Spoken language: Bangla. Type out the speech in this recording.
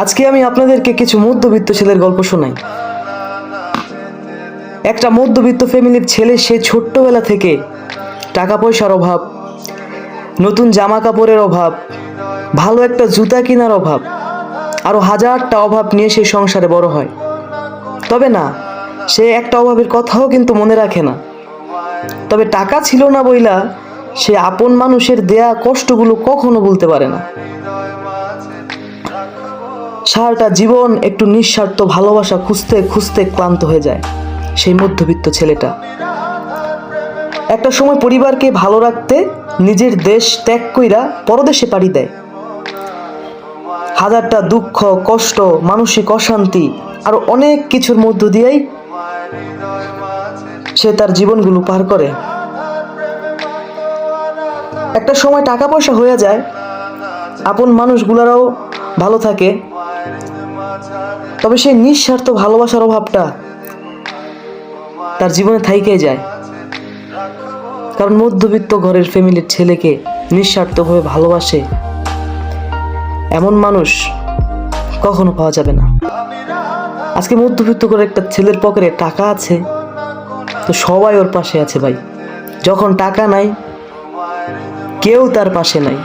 আজকে আমি আপনাদেরকে কিছু মধ্যবিত্ত ছেলের গল্প শোনাই। একটা মধ্যবিত্ত ফ্যামিলির ছেলে, সে ছোট্টবেলা থেকে টাকা পয়সার অভাব, নতুন জামা কাপড়ের অভাব, ভালো একটা জুতা কেনার অভাব, আরও হাজারটা অভাব নিয়ে সে সংসারে বড় হয়। তবে না, সে একটা অভাবের কথাও কিন্তু মনে রাখে না। তবে টাকা ছিল না বইলা সে আপন মানুষের দেয়া কষ্টগুলো কখনো ভুলতে পারে না। সারাটা জীবন একটু নিঃস্বার্থ ভালোবাসা খুঁজতে খুঁজতে ক্লান্ত হয়ে যায় সেই মধ্যবিত্ত ছেলেটা। একটা সময় পরিবারকে ভালো রাখতে নিজের দেশ ত্যাগ কইরা পরদেশে পাড়ি দেয়। হাজারটা দুঃখ, কষ্ট, মানসিক অশান্তি আরো অনেক কিছুর মধ্য দিয়েই সে তার জীবনগুলো পার করে। একটা সময় টাকা পয়সা হয়ে যায়, আপন মানুষগুলারাও ভালো থাকে, তবে সেই নিঃস্বার্থ ভালোবাসার অভাবটা তার জীবনে থাইকে যায়। কারণ মধ্যবিত্ত ঘরের ফ্যামিলির ছেলেকে নিঃস্বার্থভাবে ভালোবাসে এমন মানুষ কখনো পাওয়া যাবে না। আজকে মধ্যবিত্ত করে একটা ছেলের পকেটে টাকা আছে তো সবাই ওর পাশে আছে ভাই। যখন টাকা নাই, কেউ তার পাশে নাই।